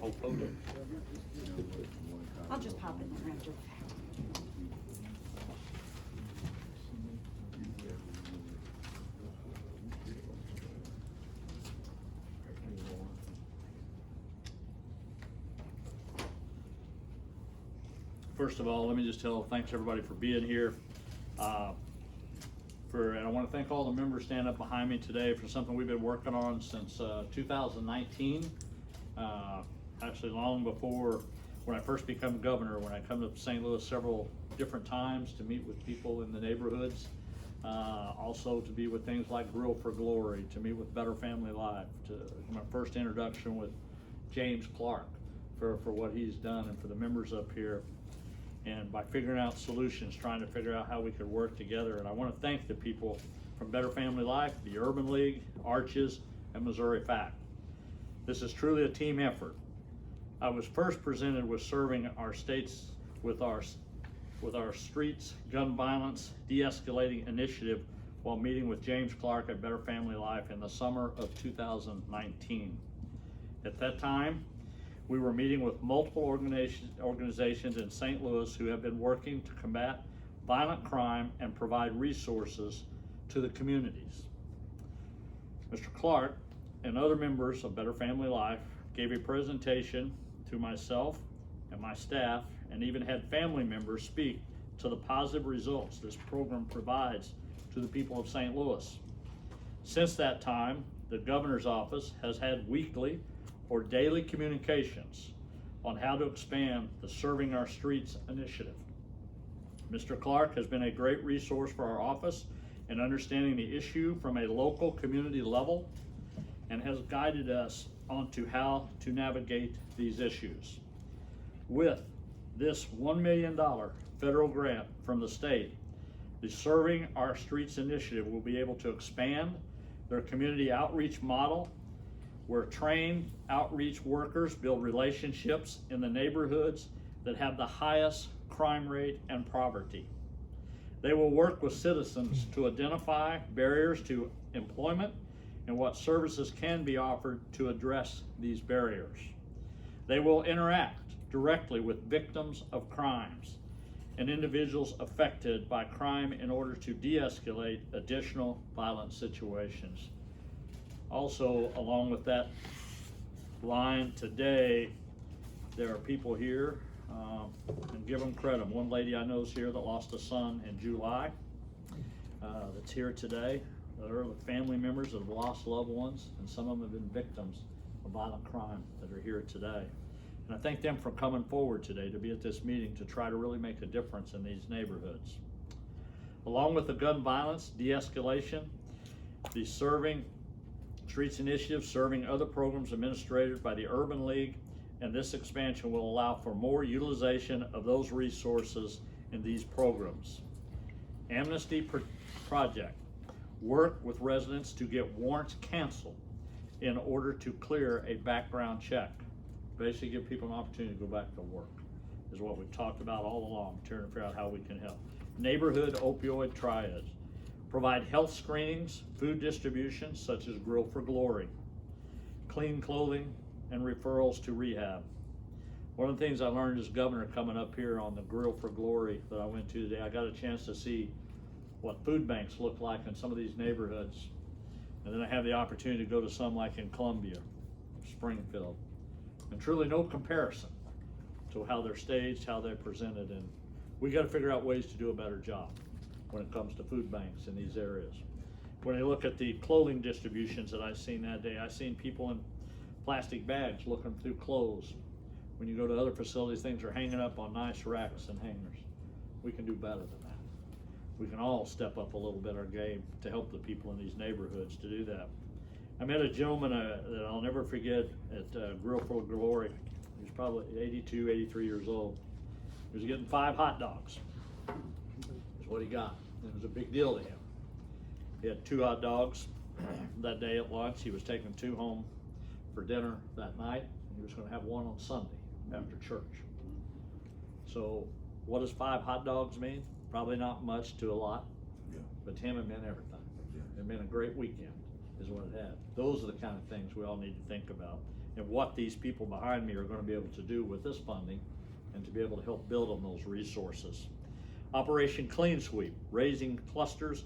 whole podium. I'll just pop in there after. First of all, let me just thanks everybody for being here. And I want to thank all the members standing up behind me today for something we've been working on since 2019. Actually long before when I first became governor, when I come to St. Louis several different times to meet with people in the neighborhoods. Also to be with things like Grill for Glory, to meet with Better Family Life, to my first introduction with James Clark for what he's done, and for the members up here. And by figuring out solutions, trying to figure out how we could work together. And I want to thank the people from Better Family Life, the Urban League, Arches, and Missouri Fact. This is truly a team effort. I was first presented with serving our states with our Streets Gun Violence De-Escalating initiative while meeting with James Clark at Better Family Life in the summer of 2019. At that time, we were meeting with multiple organizations in St. Louis who have been working to combat violent crime and provide resources to the communities. Mr. Clark and other members of Better Family Life gave a presentation to myself and my staff, and even had family members speak to the positive results this program provides to the people of St. Louis. Since that time, the governor's office has had weekly or daily communications on how to expand the Serving Our Streets initiative. Mr. Clark has been a great resource for our office in understanding the issue from a local community level, and has guided us onto how to navigate these issues. With this $1 million federal grant from the state, the Serving Our Streets initiative will be able to expand their community outreach model, where trained outreach workers build relationships in the neighborhoods that have the highest crime rate and poverty. They will work with citizens to identify barriers to employment and what services can be offered to address these barriers. They will interact directly with victims of crimes and individuals affected by crime in order to de-escalate additional violent situations. Also, along with that line today, there are people here, and give them credit. One lady I know is here that lost a son in July, that's here today. There are the family members that have lost loved ones, and some of them have been victims of violent crime that are here today. And I thank them for coming forward today to be at this meeting to try to really make a difference in these neighborhoods. Along with the gun violence de-escalation, the Serving Streets Initiative, serving other programs administered by the Urban League, and this expansion will allow for more utilization of those resources in these programs. Amnesty Project, work with residents to get warrants canceled in order to clear a background check. Basically give people an opportunity to go back to work, is what we've talked about all along, trying to figure out how we can help. Neighborhood Opioid Triage, provide health screenings, food distribution such as Grill for Glory, clean clothing, and referrals to rehab. One of the things I learned as governor coming up here on the Grill for Glory that I went to today, I got a chance to see what food banks look like in some of these neighborhoods. And then I have the opportunity to go to some like in Columbia, Springfield, and truly no comparison to how they're staged, how they're presented, and we got to figure out ways to do a better job when it comes to food banks in these areas. When I look at the clothing distributions that I've seen that day, I've seen people in plastic bags looking through clothes. When you go to other facilities, things are hanging up on nice racks and hangers. We can do better than that. We can all step up a little bit our game to help the people in these neighborhoods to do that. I met a gentleman that I'll never forget at Grill for Glory. He was probably 82, 83 years old. He was getting 5 hot dogs. That's what he got. It was a big deal to him. He had 2 hot dogs that day at lunch. He was taking 2 home for dinner that night, and he was going to have 1 on Sunday after church. So what does 5 hot dogs mean? Probably not much to a lot, but to him it meant everything. It meant a great weekend. is what it had. Those are the kind of things we all need to think about, and what these people behind me are going to be able to do with this funding, and to be able to help build on those resources. Operation Clean Sweep, raising clusters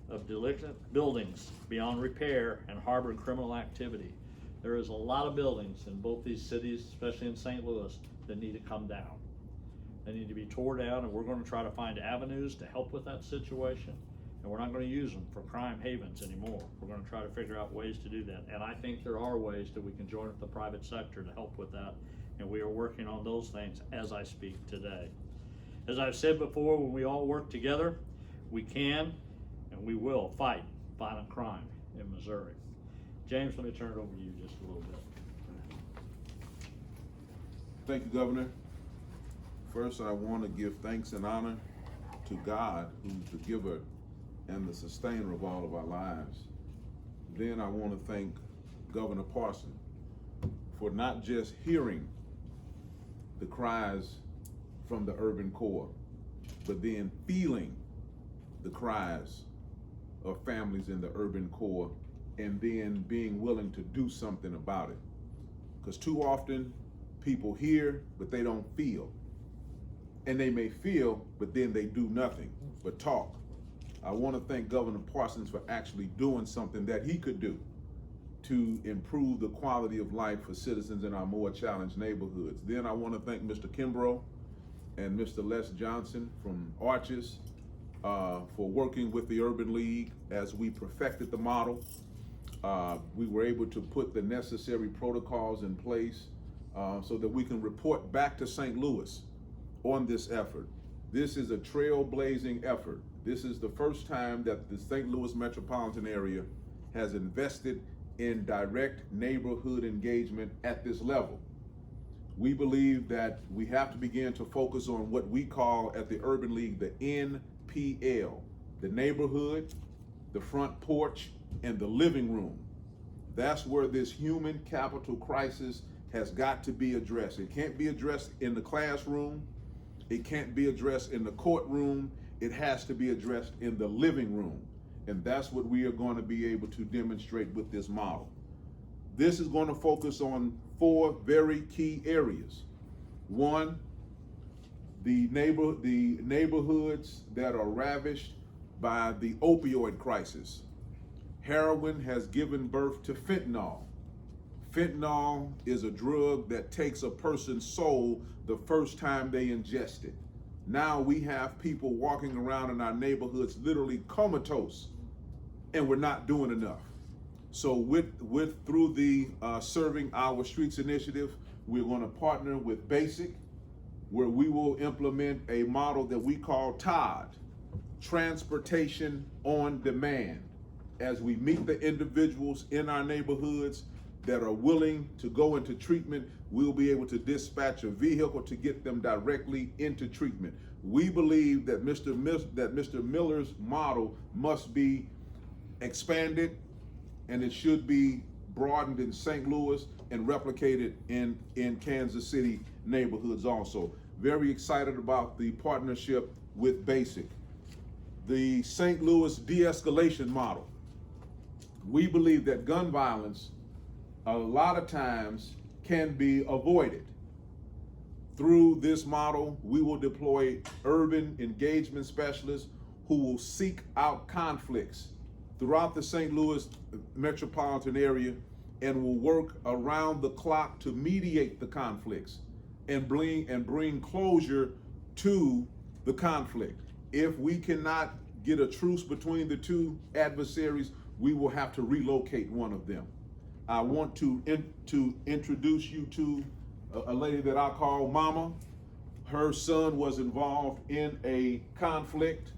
of delinquent buildings beyond repair and harboring criminal activity. There is a lot of buildings in both these cities, especially in St. Louis, that need to come down. They need to be tore down, and we're going to try to find avenues to help with that situation. And we're not going to use them for crime havens anymore. We're going to try to figure out ways to do that. And I think there are ways that we can join with the private sector to help with that. And we are working on those things as I speak today. As I've said before, when we all work together, we can and we will fight violent crime in Missouri. James, let me turn it over to you just a little bit. Thank you, Governor. First, I want to give thanks and honor to God, who's the giver and the sustainer of all of our lives. Then I want to thank Governor Parson for not just hearing the cries from the urban core, but then feeling the cries of families in the urban core, and then being willing to do something about it. Because too often people hear, but they don't feel. And they may feel, but then they do nothing but talk. I want to thank Governor Parsons for actually doing something that he could do to improve the quality of life for citizens in our more challenged neighborhoods. Then I want to thank Mr. Kimbrough and Mr. Les Johnson from Arches for working with the Urban League as we perfected the model. We were able to put the necessary protocols in place so that we can report back to St. Louis on this effort. This is a trailblazing effort. This is the first time that the St. Louis metropolitan area has invested in direct neighborhood engagement at this level. We believe that we have to begin to focus on what we call at the Urban League the NPL, the neighborhood, the front porch, and the living room. That's where this human capital crisis has got to be addressed. It can't be addressed in the classroom. It can't be addressed in the courtroom. It has to be addressed in the living room. And that's what we are going to be able to demonstrate with this model. This is going to focus on 4 very key areas. One, the neighborhoods that are ravished by the opioid crisis. Heroin has given birth to fentanyl. Fentanyl is a drug that takes a person's soul the first time they ingest it. Now we have people walking around in our neighborhoods literally comatose, and we're not doing enough. So through the Serving Our Streets initiative, we're going to partner with BASIC, where we will implement a model that we call TOD, Transportation on Demand, as we meet the individuals in our neighborhoods that are willing to go into treatment. We'll be able to dispatch a vehicle to get them directly into treatment. We believe that Mr. Miller's model must be expanded, and it should be broadened in St. Louis and replicated in Kansas City neighborhoods also. Very excited about the partnership with BASIC. The St. Louis de-escalation model. We believe that gun violence a lot of times can be avoided. Through this model, we will deploy urban engagement specialists who will seek out conflicts throughout the St. Louis metropolitan area and will work around the clock to mediate the conflicts and bring closure to the conflict. If we cannot get a truce between the two adversaries, we will have to relocate one of them. I want to introduce you to a lady that I call Mama. Her son was involved in a conflict.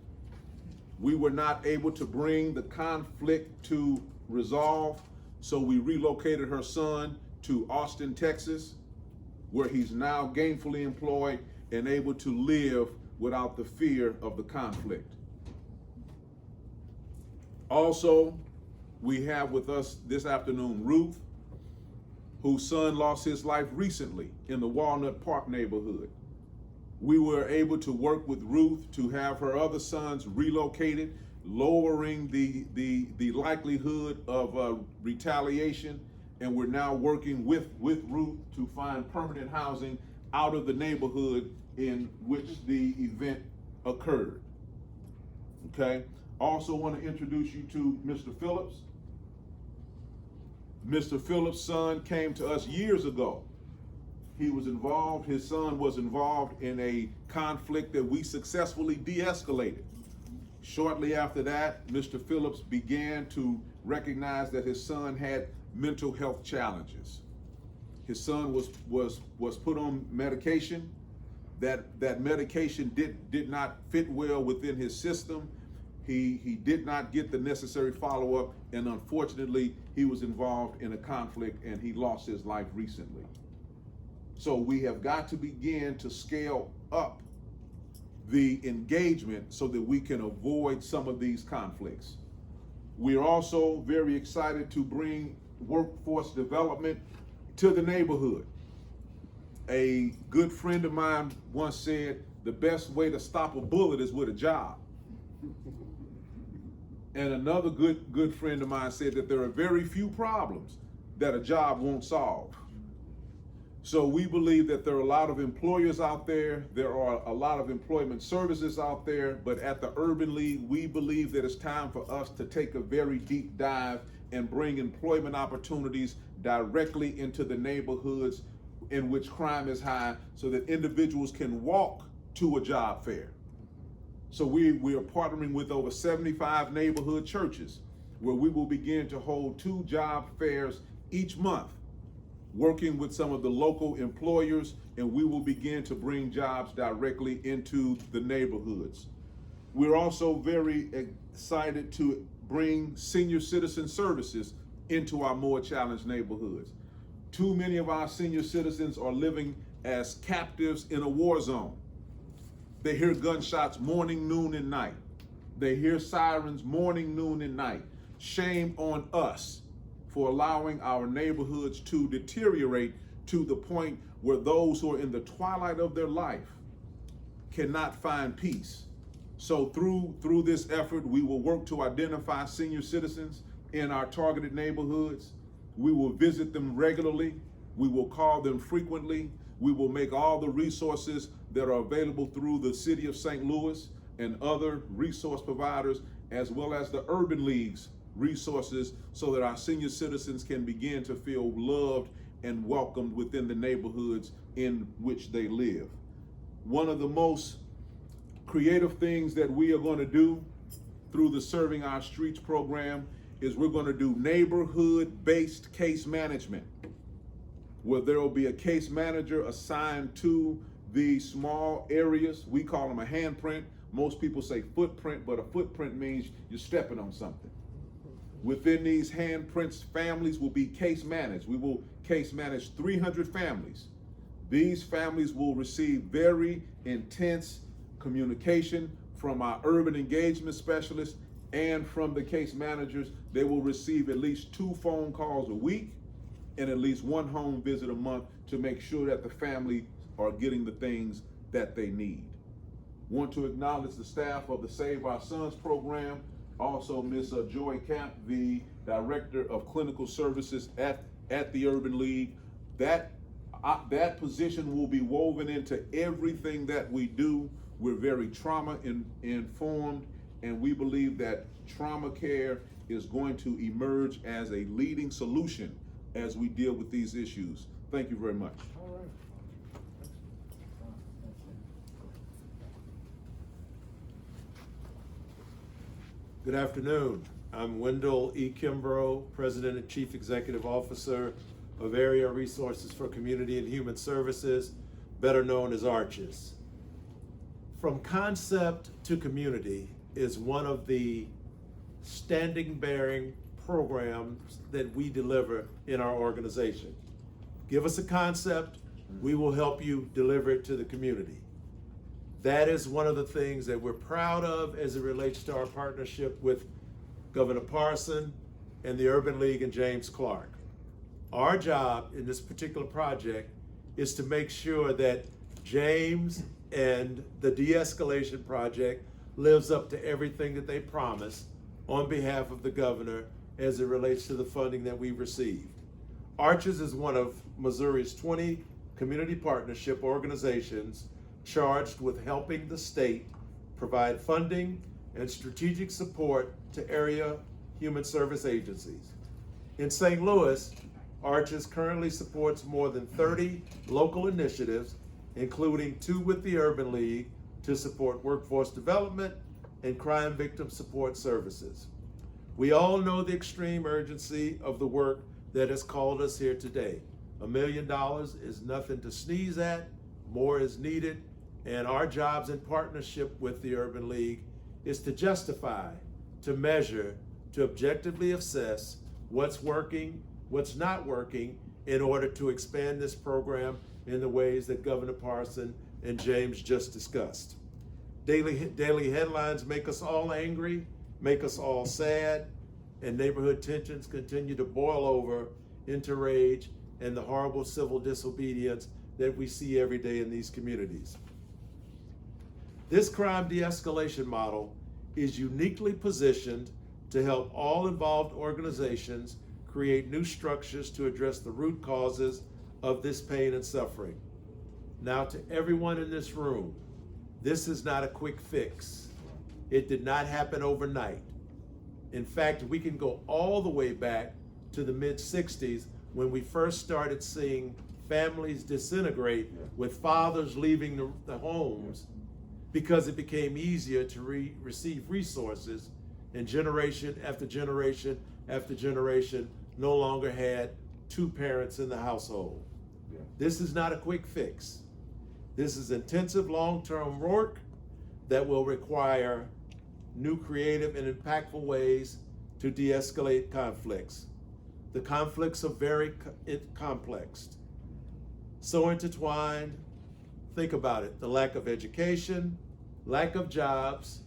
We were not able to bring the conflict to resolve, so we relocated her son to Austin, Texas, where he's now gainfully employed and able to live without the fear of the conflict. Also, we have with us this afternoon Ruth, whose son lost his life recently in the Walnut Park neighborhood. We were able to work with Ruth to have her other sons relocated, lowering the likelihood of retaliation, and we're now working with Ruth to find permanent housing out of the neighborhood in which the event occurred. Okay? Also want to introduce you to Mr. Phillips. Mr. Phillips' son came to us years ago. His son was involved in a conflict that we successfully de-escalated. Shortly after that, Mr. Phillips began to recognize that his son had mental health challenges. His son was put on medication. That medication did not fit well within his system. He did not get the necessary follow-up, and unfortunately, he was involved in a conflict and he lost his life recently. So we have got to begin to scale up the engagement so that we can avoid some of these conflicts. We're also very excited to bring workforce development to the neighborhood. A good friend of mine once said, the best way to stop a bullet is with a job. And another good friend of mine said that there are very few problems that a job won't solve. So we believe that there are a lot of employers out there, there are a lot of employment services out there, but at the Urban League, we believe that it's time for us to take a very deep dive and bring employment opportunities directly into the neighborhoods in which crime is high, so that individuals can walk to a job fair. So we are partnering with over 75 neighborhood churches, where we will begin to hold 2 job fairs each month, working with some of the local employers, and we will begin to bring jobs directly into the neighborhoods. We're also very excited to bring senior citizen services into our more challenged neighborhoods. Too many of our senior citizens are living as captives in a war zone. They hear gunshots morning, noon, and night. They hear sirens morning, noon, and night. Shame on us for allowing our neighborhoods to deteriorate to the point where those who are in the twilight of their life cannot find peace. So through this effort, we will work to identify senior citizens in our targeted neighborhoods. We will visit them regularly. We will call them frequently. We will make all the resources that are available through the City of St. Louis and other resource providers, as well as the Urban League's resources, so that our senior citizens can begin to feel loved and welcomed within the neighborhoods in which they live. One of the most creative things that we are going to do through the Serving Our Streets program is we're going to do neighborhood-based case management, where there will be a case manager assigned to the small areas. We call them a handprint. Most people say footprint, but a footprint means you're stepping on something. Within these handprints, families will be case managed. We will case manage 300 families. These families will receive very intense communication from our urban engagement specialists and from the case managers. They will receive at least 2 phone calls a week and at least 1 home visit a month to make sure that the family are getting the things that they need. Want to acknowledge the staff of the Save Our Sons program, also Ms. Joy Camp, the Director of Clinical Services at the Urban League. That position will be woven into everything that we do. We're very trauma informed, and we believe that trauma care is going to emerge as a leading solution as we deal with these issues. Thank you very much. All right. Good afternoon. I'm Wendell E. Kimbrough, President and Chief Executive Officer of Area Resources for Community and Human Services, better known as ARCHES. From concept to community is one of the standing bearing programs that we deliver in our organization. Give us a concept, we will help you deliver it to the community. That is one of the things that we're proud of as it relates to our partnership with Governor Parson and the Urban League and James Clark. Our job in this particular project is to make sure that James and the De-Escalation Project lives up to everything that they promised on behalf of the governor as it relates to the funding that we received. Arches is one of Missouri's 20 community partnership organizations charged with helping the state provide funding and strategic support to area human service agencies. In St. Louis, Arches currently supports more than 30 local initiatives, including 2 with the Urban League to support workforce development and crime victim support services. We all know the extreme urgency of the work that has called us here today. $1 million is nothing to sneeze at, more is needed, and our jobs in partnership with the Urban League is to justify, to measure, to objectively assess what's working, what's not working, in order to expand this program in the ways that Governor Parson and James just discussed. Daily headlines make us all angry, make us all sad, and neighborhood tensions continue to boil over into rage and the horrible civil disobedience that we see every day in these communities. This crime de-escalation model is uniquely positioned to help all involved organizations create new structures to address the root causes of this pain and suffering. Now, to everyone in this room, this is not a quick fix. It did not happen overnight. In fact, we can go all the way back to the mid-60s when we first started seeing families disintegrate with fathers leaving the homes because it became easier to receive resources, and generation after generation after generation no longer had 2 parents in the household. This is not a quick fix. This is intensive long-term work that will require new creative and impactful ways to de-escalate conflicts. The conflicts are very complex, so intertwined. Think about it: the lack of education, lack of jobs,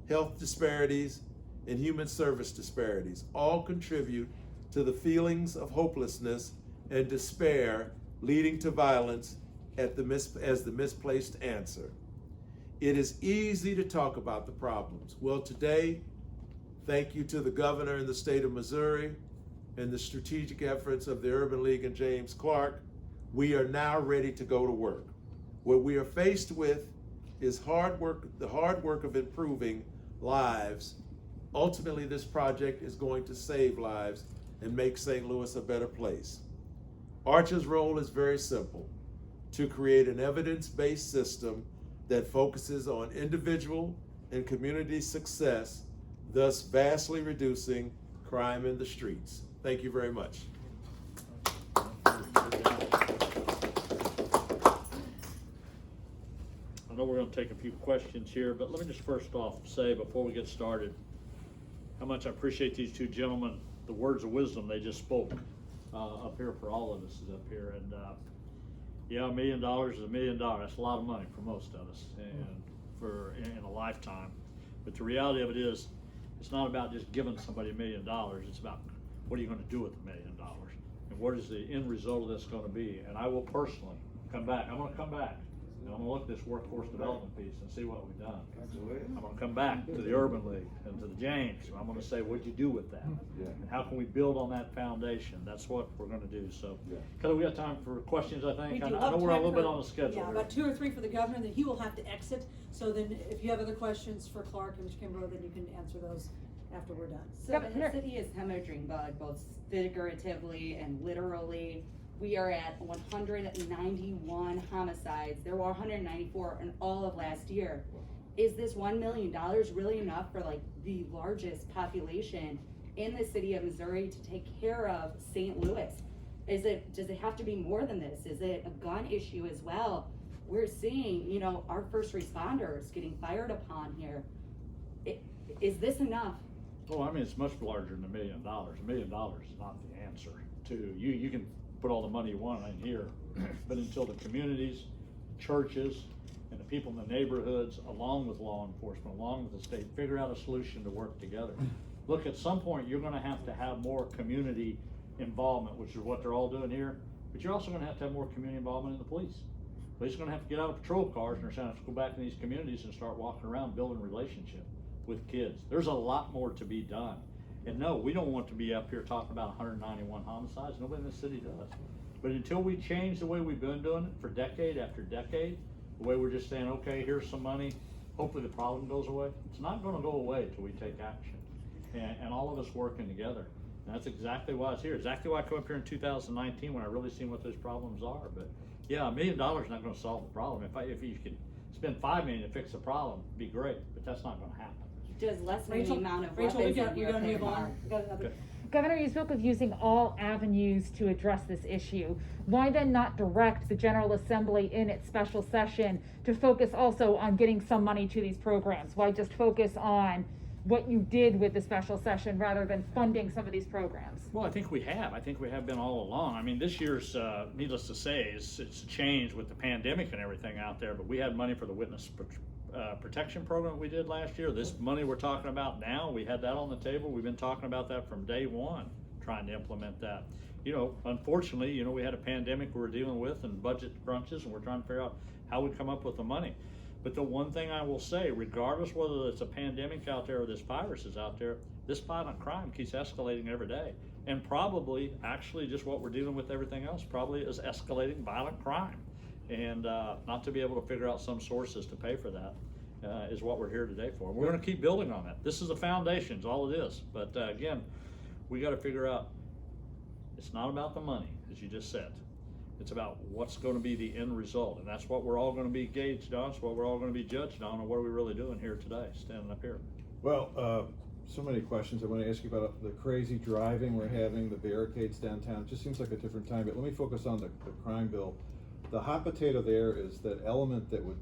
health disparities, and human service disparities all contribute to the feelings of hopelessness and despair leading to violence as the misplaced answer. It is easy to talk about the problems. Well, today, thank you to the governor in the state of Missouri and the strategic efforts of the Urban League and James Clark, we are now ready to go to work. What we are faced with is hard work, the hard work of improving lives. Ultimately, this project is going to save lives and make St. Louis a better place. Arch's role is very simple: to create an evidence-based system that focuses on individual and community success, thus vastly reducing crime in the streets. Thank you very much. I know we're going to take a few questions here, but let me just first off say, before we get started, how much I appreciate these 2 gentlemen, the words of wisdom they just spoke up here for all of us is up here. And yeah, $1 million is $1 million. That's a lot of money for most of us, and in a lifetime. But the reality of it is, it's not about just giving somebody $1 million. It's about, what are you going to do with $1 million, and what is the end result of this going to be? And I will personally come back. I'm going to come back. And I'm going to look at this workforce development piece and see what we've done. I'm going to come back to the Urban League and to the James. I'm going to say, what'd you do with that? And how can we build on that foundation? That's what we're going to do. So, Kelly, we got time for questions, I think. I know we're a little bit on the schedule. Yeah, about 2 or 3 for the governor, and then he will have to exit. So then if you have other questions for Clark and Mr. Kimbrough, then you can answer those after we're done. So the city is hemorrhaging bug, both figuratively and literally. We are at 191 homicides. There were 194 in all of last year. Is this $1 million really enough for like the largest population in the city of Missouri to take care of St. Louis? Does it have to be more than this? Is it a gun issue as well? We're seeing, you know, our first responders getting fired upon here. Is this enough? Well, I mean, it's much larger than $1 million. $1 million is not the answer to you can put all the money you want in here, but until the communities, churches, and the people in the neighborhoods, along with law enforcement, along with the state, figure out a solution to work together. Look, at some point, you're going to have more community involvement, which is what they're all doing here, but you're also going to have more community involvement in the police. But he's gonna have to get out of patrol cars and they're gonna have to go back in these communities and start walking around building relationship with kids. There's a lot more to be done. And no, we don't want to be up here talking about 191 homicides. Nobody in the city does. But until we change the way we've been doing it for decade after decade, the way we're just saying, okay, here's some money, hopefully the problem goes away. It's not gonna go away until we take action. And all of us working together. And that's exactly why it's here. Exactly why I come up here in 2019 when I really seen what those problems are. But yeah, $1 million is not gonna solve the problem. If you could spend $5 million to fix the problem, it'd be great, but that's not gonna happen. Does lessen the Rachel, amount of Rachel, weapons we in your gotta move car. on. We got another. Okay. Governor, you spoke of using all avenues to address this issue. Why then not direct the General Assembly in its special session to focus also on getting some money to these programs? Why just focus on what you did with the special session rather than funding some of these programs? Well, I think we have been all along. I mean, this year's, needless to say, it's changed with the pandemic and everything out there, but we had money for the witness protection program we did last year. This money we're talking about now, we had that on the table. We've been talking about that from day one, trying to implement that. You know, unfortunately, you know, we had a pandemic we were dealing with and budget crunches, and we're trying to figure out how we come up with the money. But the one thing I will say, regardless whether it's a pandemic out there or this virus is out there, this violent crime keeps escalating every day. And probably, actually, just what we're dealing with everything else, probably is escalating violent crime. And not to be able to figure out some sources to pay for that is what we're here today for. We're gonna keep building on that. This is the foundation, is all it is. But again, we gotta figure out, it's not about the money, as you just said. It's about what's gonna be the end result. And that's what we're all gonna be gauged on, it's what we're all gonna be judged on, and what are we really doing here today, standing up here. Well, so many questions. I want to ask you about the crazy driving we're having, the barricades downtown. It just seems like a different time, but let me focus on the crime bill. The hot potato there is that element that would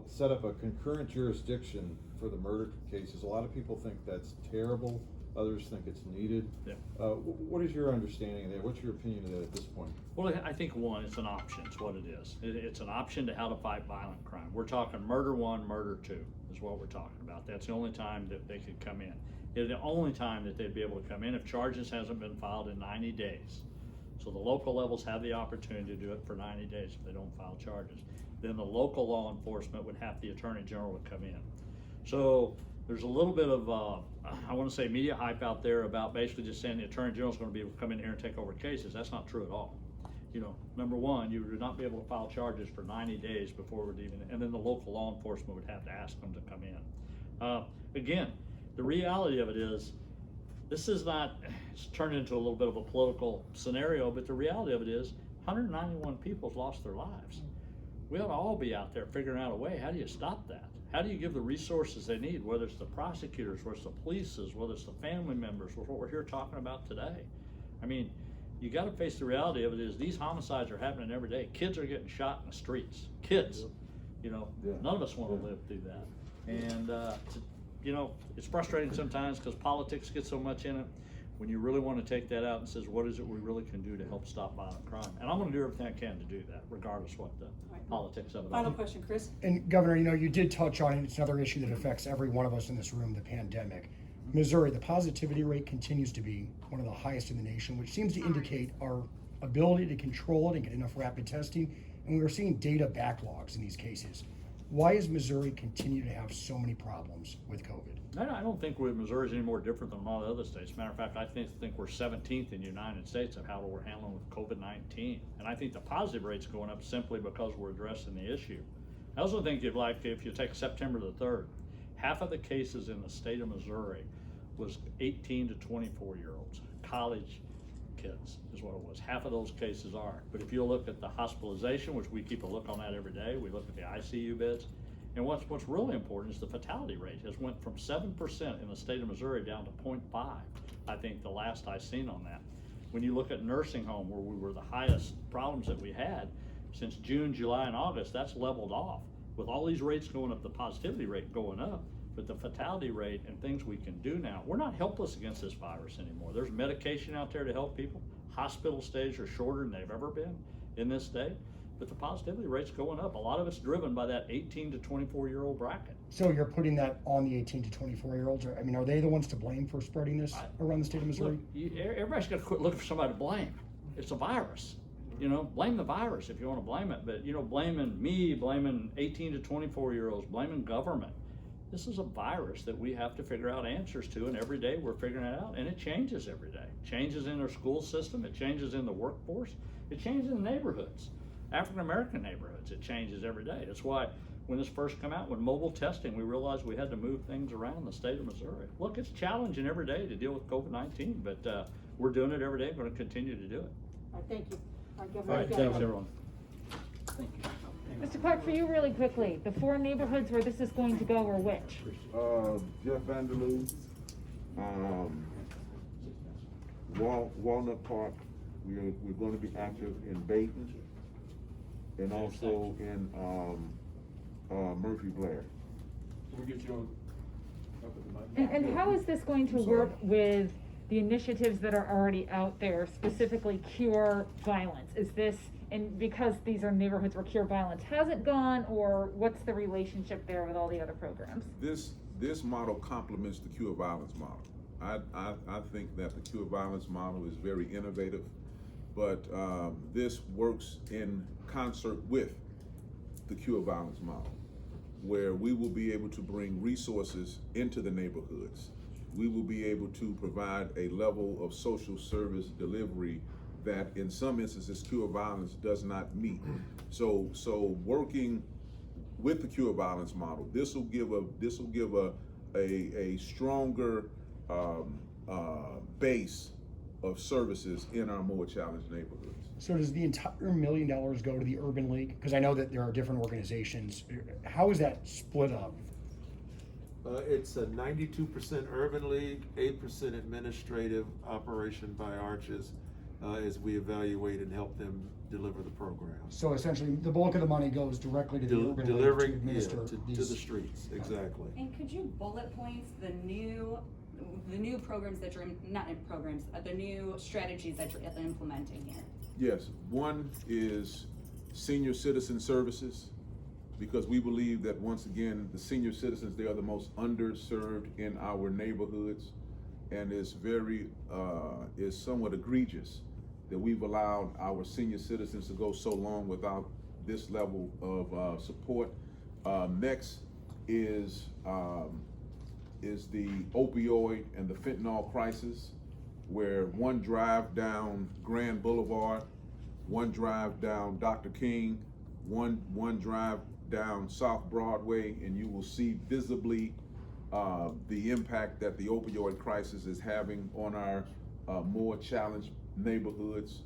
set up a concurrent jurisdiction for the murder cases. A lot of people think that's terrible. Others think it's needed. Yeah. What is your understanding of that? What's your opinion of that at this point? Well, I think one, it's an option, it's what it is. It's an option to how to fight violent crime. We're talking murder 1, murder 2 is what we're talking about. That's the only time that they could come in. It's the only time that they'd be able to come in if charges hasn't been filed in 90 days. So the local levels have the opportunity to do it for 90 days if they don't file charges. Then the local law enforcement would have the Attorney General to come in. So there's a little bit of, I want to say, media hype out there about basically just saying the Attorney General's going to be able to come in here and take over cases. That's not true at all. You know, number one, you would not be able to file charges for 90 days before it would even, and then the local law enforcement would have to ask them to come in. Again, the reality of it is, this is not, it's turned into a little bit of a political scenario, but the reality of it is 191 people have lost their lives. We ought to all be out there figuring out a way, how do you stop that? How do you give the resources they need, whether it's the prosecutors, whether it's the police, whether it's the family members, what we're here talking about today? I mean, you gotta face the reality of it is these homicides are happening every day. Kids are getting shot in the streets. Kids, you know, none of us wanna live through that. And, you know, it's frustrating sometimes because politics gets so much in it. When you really want to take that out and says, what is it we really can do to help stop violent crime? And I'm going to do everything I can to do that, regardless what the politics of it Final are. question, Chris. And Governor, you know, you did touch on it. It's another issue that affects every one of us in this room, the pandemic. Missouri, the positivity rate continues to be one of the highest in the nation, which seems to indicate our ability to control it and get enough rapid testing. And we are seeing data backlogs in these cases. Why does Missouri continue to have so many problems with COVID? I don't think Missouri is any more different than a lot of other states. Matter of fact, I think we're 17th in the United States of how we're handling with COVID-19. And I think the positive rate's going up simply because we're addressing the issue. I also think if you take September the 3rd, half of the cases in the state of Missouri was 18 to 24-year-olds, college kids is what it was. Half of those cases are. But if you look at the hospitalization, which we keep a look on that every day, we look at the ICU beds, and what's really important is the fatality rate has went from 7% in the state of Missouri down to 0.5, I think the last I seen on that. When you look at nursing home, where we were the highest problems that we had, since June, July, and August, that's leveled off. With all these rates going up, the positivity rate going up, but the fatality rate and things we can do now, we're not helpless against this virus anymore. There's medication out there to help people. Hospital stays are shorter than they've ever been in this state, but the positivity rate's going up. A lot of it's driven by that 18 to 24-year-old bracket. So you're putting that on the 18 to 24-year-olds? I mean, are they the ones to blame for spreading this around the state of Missouri? Look, everybody's got to quit looking for somebody to blame. It's a virus. blame the virus if you want to blame it, but blaming me, blaming 18 to 24-year-olds, blaming government. This is a virus that we have to figure out answers to, and every day we're figuring it out, and it changes every day. It changes in our school system, it changes in the workforce, it changes in neighborhoods, African-American neighborhoods, it changes every day. That's why when this first came out, when mobile testing, we realized we had to move things around the state of Missouri. Look, it's challenging every day to deal with COVID-19, but we're doing it every day, we're gonna continue to do it. All right, thank you. All right, All Governor, right, you got thanks one. everyone. Thank you. Mr. Clark, for you really quickly, the 4 neighborhoods where this is going to go are which? Jeff Vanderloo, Walnut Park, we're gonna be active in Baton, and also in, Murphy Blair. Can we get you up at the mic? And how is this going to work with the initiatives that are already out there, specifically Cure Violence? Is this, and because these are neighborhoods where Cure Violence hasn't gone, or what's the relationship there with all the other programs? This model complements the Cure Violence model. I think that the Cure Violence model is very innovative, but this works in concert with the Cure Violence model, where we will be able to bring resources into the neighborhoods. We will be able to provide a level of social service delivery that in some instances Cure Violence does not meet. So working with the Cure Violence model, this will give a stronger base of services in our more challenged neighborhoods. So does the entire $1 million go to the Urban League? Because I know that there are different organizations. How is that split up? It's a 92% Urban League, 8% administrative operation by Arches, as we evaluate and help them deliver the program. So essentially, the bulk of the money goes directly to the Urban League to Delivering, administer to these. the streets, exactly. And could you bullet points the new programs that you're not in programs, the new strategies that you're implementing here? Yes, one is senior citizen services, because we believe that once again, the senior citizens, they are the most underserved in our neighborhoods, and it's is somewhat egregious that we've allowed our senior citizens to go so long without this level of support. Next is the opioid and the fentanyl crisis, where one drive down Grand Boulevard, one drive down Dr. King, one drive down South Broadway, and you will see visibly the impact that the opioid crisis is having on our more challenged neighborhoods.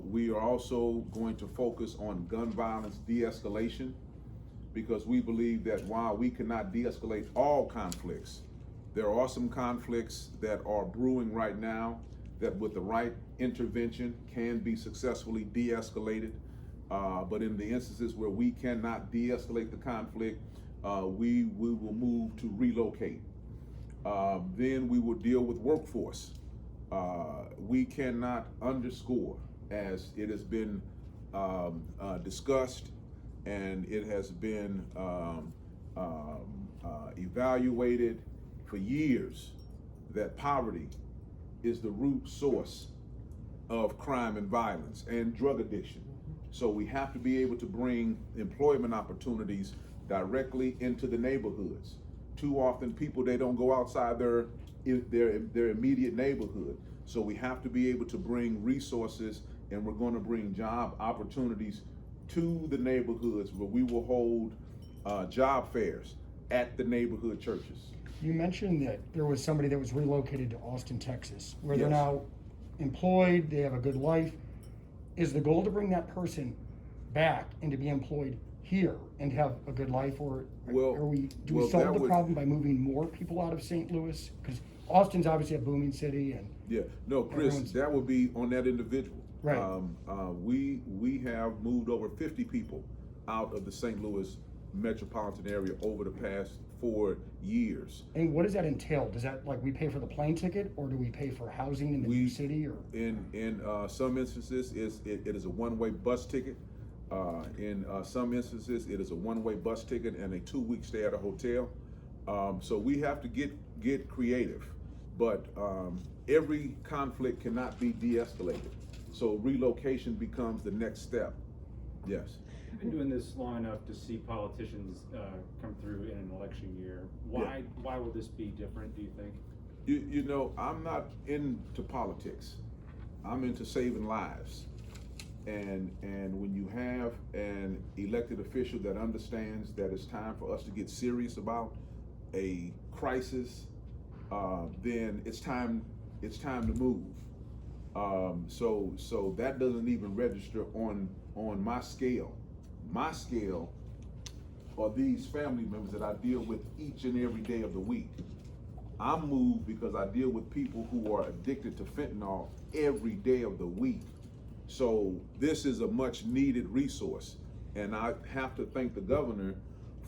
We are also going to focus on gun violence de-escalation, because we believe that while we cannot de-escalate all conflicts, there are some conflicts that are brewing right now that with the right intervention can be successfully de-escalated. But in the instances where we cannot de-escalate the conflict, we will move to relocate. Then we will deal with workforce. We cannot underscore, as it has been discussed and it has been evaluated for years, that poverty is the root source of crime and violence and drug addiction. So we have to be able to bring employment opportunities directly into the neighborhoods. Too often people, they don't go outside their immediate neighborhood. So we have to be able to bring resources, and we're going to bring job opportunities to the neighborhoods, where we will hold job fairs at the neighborhood churches. You mentioned that there was somebody that was relocated to Austin, Texas, where Yes. they're now employed, they have a good life. Is the goal to bring that person back and to be employed here and have a good life, or Well- do we well, solve that the would- problem by moving more people out of St. Louis? Because Austin's obviously a booming city, and Yeah, no, Chris, Everyone's- that would be on that individual. Right. We have moved over 50 people out of the St. Louis metropolitan area over the past 4 years. and what does that entail? Does that, like, we pay for the plane ticket, or do we pay for housing in the new city, or? In some instances, it is a one-way bus ticket. In some instances, it is a one-way bus ticket and a 2-week stay at a hotel. So we have to get creative, but every conflict cannot be de-escalated. So relocation becomes the next step. Yes. You've been doing this long enough to see politicians come through in an election year. Why will this be different, do you think? You know, I'm not into politics. I'm into saving lives. And when you have an elected official that understands that it's time for us to get serious about a crisis, then it's time to move. So that doesn't even register on my scale. My scale are these family members that I deal with each and every day of the week. I'm moved because I deal with people who are addicted to fentanyl every day of the week. So this is a much needed resource, and I have to thank the governor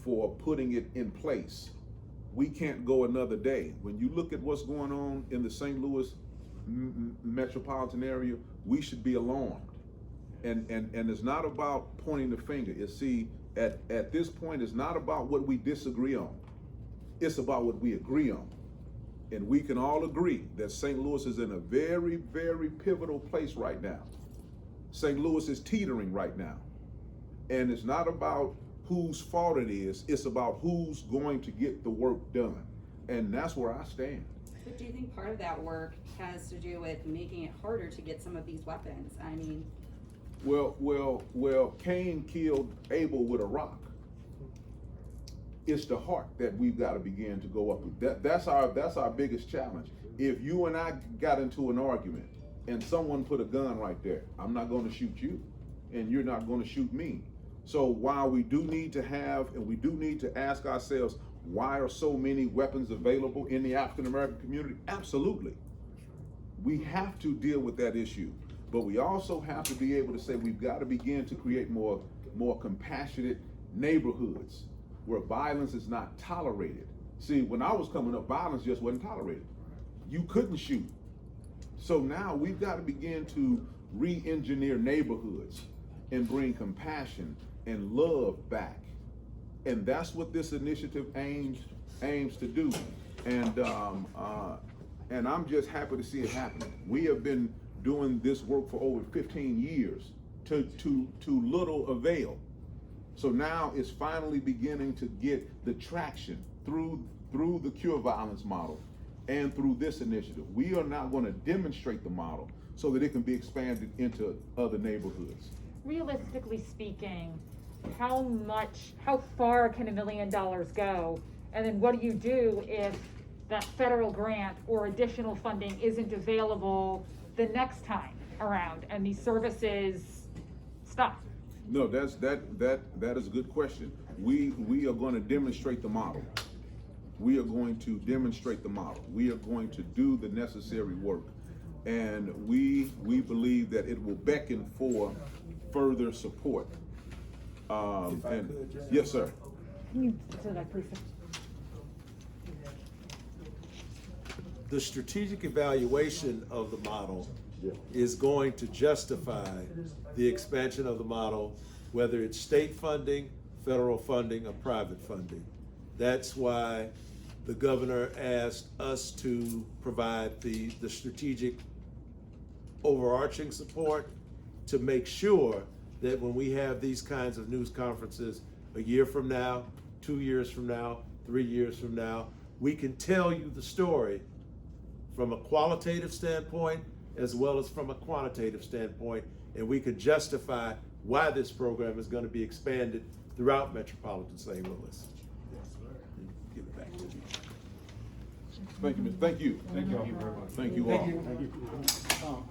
for putting it in place. We can't go another day. When you look at what's going on in the St. Louis metropolitan area, we should be alarmed. And it's not about pointing the finger. At this point, it's not about what we disagree on. It's about what we agree on. And we can all agree that St. Louis is in a very, very pivotal place right now. St. Louis is teetering right now. And it's not about whose fault it is, it's about who's going to get the work done. And that's where I stand. But do you think part of that work has to do with making it harder to get some of these weapons? I mean, Well, Cain killed Abel with a rock. It's the heart that we've got to begin to go up with. That's our biggest challenge. If you and I got into an argument and someone put a gun right there, I'm not going to shoot you, and you're not going to shoot me. So while we do need to have, and we do need to ask ourselves, why are so many weapons available in the African American community? Absolutely. We have to deal with that issue. But we also have to be able to say we've got to begin to create more compassionate neighborhoods where violence is not tolerated. See, when I was coming up, violence just wasn't tolerated. You couldn't shoot. So now we've got to begin to re-engineer neighborhoods and bring compassion and love back. And that's what this initiative aims to do. And I'm just happy to see it happening. We have been doing this work for over 15 years to little avail. So now it's finally beginning to get the traction through the Cure Violence model and through this initiative. We are now going to demonstrate the model so that it can be expanded into other neighborhoods. Realistically speaking, how far can $1 million go? And then what do you do if that federal grant or additional funding isn't available the next time around and these services stop? No, that is a good question. We are going to demonstrate the model. We are going to demonstrate the model. We are going to do the necessary work, and we believe that it will beckon for further support. Yes, sir. Can you say that, please? The strategic evaluation of the model is going to justify the expansion of the model, whether it's state funding, federal funding, or private funding. That's why the governor asked us to provide the strategic overarching support to make sure that when we have these kinds of news conferences a year from now, 2 years from now, 3 years from now, we can tell you the story from a qualitative standpoint as well as from a quantitative standpoint, and we could justify why this program is going to be expanded throughout metropolitan St. Louis. Give it back to you. Thank you. Thank you. Thank you all very much. Thank you all.